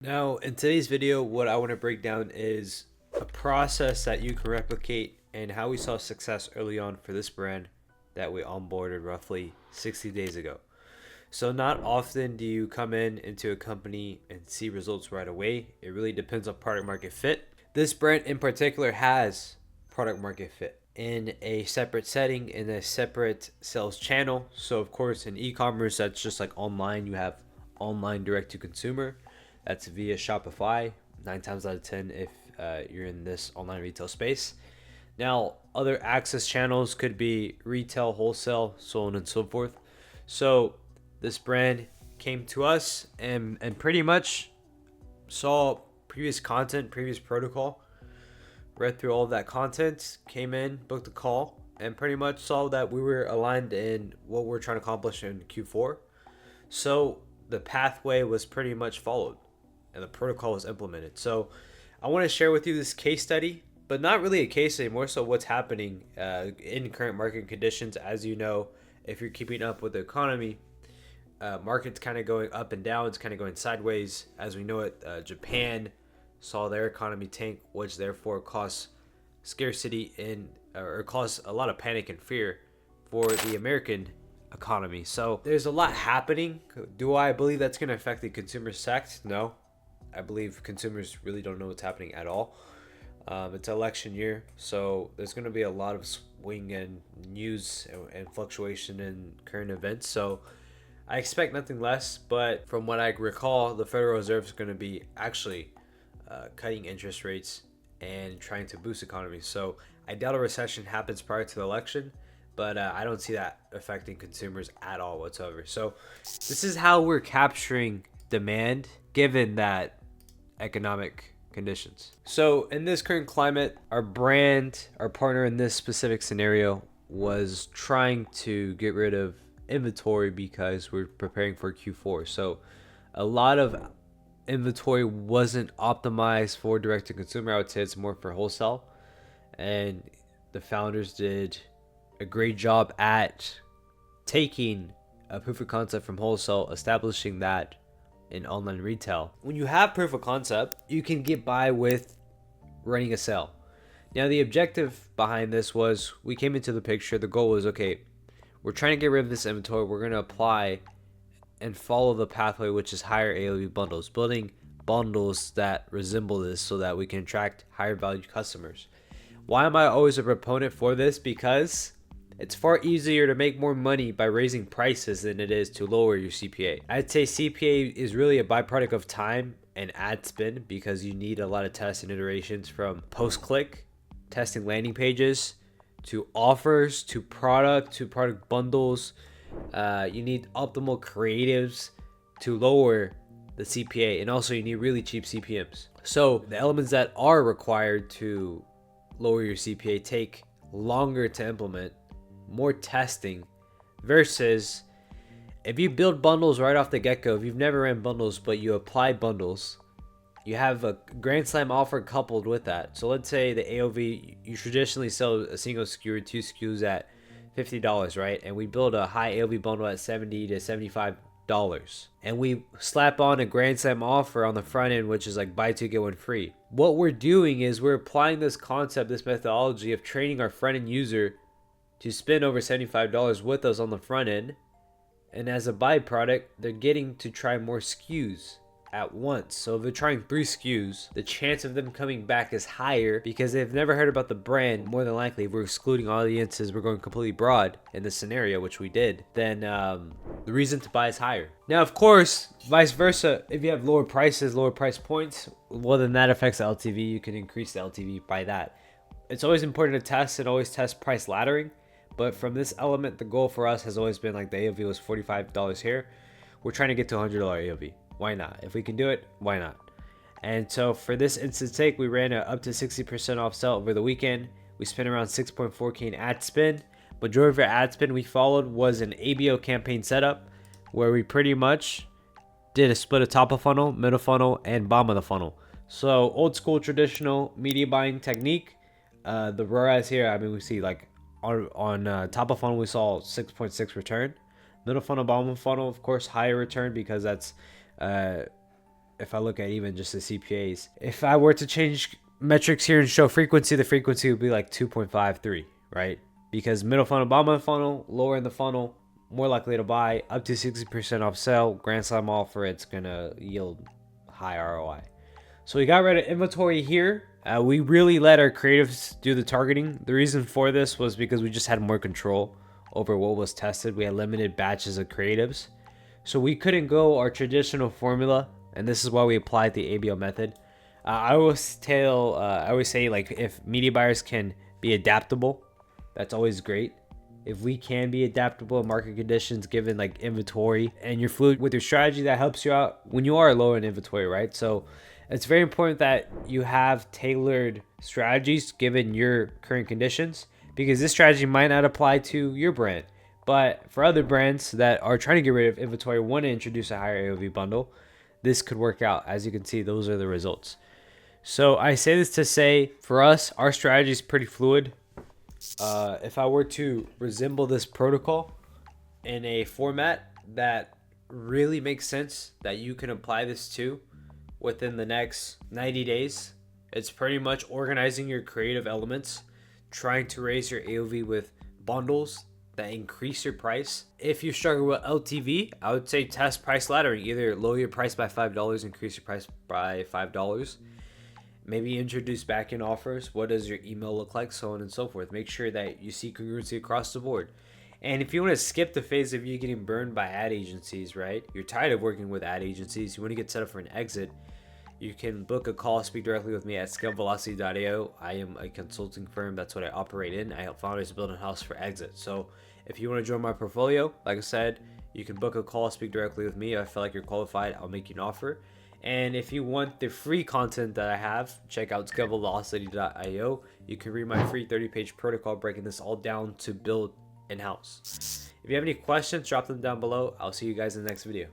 Now, in today's video, what I want to break down is a process that you can replicate and how we saw success early on for this brand that we onboarded roughly 60 days ago. So not often do you come into a company and see results right away. It really depends on product market fit. This brand in particular has product market fit in a separate setting, in a separate sales channel. So of course in e-commerce, that's just like online. You have online direct to consumer. That's via Shopify, 9 times out of 10 if you're in this online retail space. Now, other access channels could be retail, wholesale, so on and so forth. So this brand came to us and pretty much saw previous content, previous protocol, read through all of that content, came in, booked a call, and pretty much saw that we were aligned in what we're trying to accomplish in Q4. So the pathway was pretty much followed and the protocol was implemented. So I want to share with you this case study, but not really a case study, more so what's happening in current market conditions. As you know, if you're keeping up with the economy, market's kind of going up and down. It's kind of going sideways. As we know it, Japan saw their economy tank, which therefore caused scarcity or caused a lot of panic and fear for the American economy. So there's a lot happening. Do I believe that's going to affect the consumer sect? No. I believe consumers really don't know what's happening at all. It's election year, so there's going to be a lot of swing and news and fluctuation in current events. So I expect nothing less, but from what I recall, the Federal Reserve is going to be actually cutting interest rates and trying to boost economies. So I doubt a recession happens prior to the election, but I don't see that affecting consumers at all whatsoever. So this is how we're capturing demand given that economic conditions. So in this current climate, our brand, our partner in this specific scenario was trying to get rid of inventory because we're preparing for Q4. So a lot of inventory wasn't optimized for direct to consumer. I would say it's more for wholesale. And the founders did a great job at taking a proof of concept from wholesale, establishing that in online retail. When you have proof of concept, you can get by with running a sale. Now, the objective behind this was we came into the picture. The goal was, okay, we're trying to get rid of this inventory. We're going to apply and follow the pathway, which is higher AOV bundles, building bundles that resemble this so that we can attract higher value customers. Why am I always a proponent for this? Because it's far easier to make more money by raising prices than it is to lower your CPA. I'd say CPA is really a byproduct of time and ad spend because you need a lot of tests and iterations from post-click, testing landing pages, to offers, to product bundles. You need optimal creatives to lower the CPA, and also you need really cheap CPMs. So the elements that are required to lower your CPA take longer to implement, more testing, versus if you build bundles right off the get-go. If you've never ran bundles but you apply bundles, you have a Grand Slam offer coupled with that. So let's say the AOV, you traditionally sell a single SKU or two SKUs at $50, right? And we build a high AOV bundle at $70 to $75. And we slap on a Grand Slam offer on the front end, which is like buy two, get one free. What we're doing is we're applying this concept, this methodology of training our front end user to spend over $75 with us on the front end. And as a byproduct, they're getting to try more SKUs at once. So if they're trying 3 SKUs, the chance of them coming back is higher because they've never heard about the brand. More than likely, if we're excluding audiences, we're going completely broad in this scenario, which we did, then the reason to buy is higher. Now, of course, vice versa, if you have lower prices, lower price points, well, then that affects the LTV. You can increase the LTV by that. It's always important to test and always test price laddering. But from this element, the goal for us has always been like the AOV was $45 here. We're trying to get to $100 AOV. Why not? If we can do it, why not? And so for this instant take, we ran a up to 60% off sale over the weekend. We spent around 6.4K in ad spend. Majority of our ad spend we followed was an ABO campaign setup where we pretty much did a split of top of funnel, middle funnel, and bottom of the funnel. So old school traditional media buying technique. The ROAS here, I mean, we see like on top of funnel, we saw 6.6 return. Middle funnel, bottom of funnel, of course, higher return because that's if I look at even just the CPAs, if I were to change metrics here and show frequency, the frequency would be like 2.53, right? Because middle funnel, bottom of the funnel, lower in the funnel, more likely to buy, up to 60% off sale, Grand Slam offer, it's gonna yield high ROI. So we got rid of inventory here. We really let our creatives do the targeting. The reason for this was because we just had more control over what was tested. We had limited batches of creatives. So we couldn't go our traditional formula, and this is why we applied the ABO method. I always say, like, if media buyers can be adaptable, that's always great. If we can be adaptable in market conditions, given like inventory, and you're fluid with your strategy, that helps you out when you are low in inventory, right? So it's very important that you have tailored strategies given your current conditions, because this strategy might not apply to your brand. But for other brands that are trying to get rid of inventory, want to introduce a higher AOV bundle, this could work out. As you can see, those are the results. So I say this to say, for us, our strategy is pretty fluid. If I were to resemble this protocol in a format that really makes sense, that you can apply this to within the next 90 days, it's pretty much organizing your creative elements, trying to raise your AOV with bundles that increase your price. If you struggle with LTV, I would say test price laddering. Either lower your price by $5, increase your price by $5. Maybe introduce back-end offers. What does your email look like? So on and so forth. Make sure that you see congruency across the board. And if you want to skip the phase of you getting burned by ad agencies, right? You're tired of working with ad agencies. You want to get set up for an exit. You can book a call, speak directly with me at scalevelocity.io. I am a consulting firm. That's what I operate in. I help founders build a house for exit. So if you want to join my portfolio, like I said, you can book a call, speak directly with me. If I feel like you're qualified, I'll make you an offer. And if you want the free content that I have, check out scalevelocity.io. You can read my free 30-page protocol breaking this all down to build in-house. If you have any questions, drop them down below. I'll see you guys in the next video.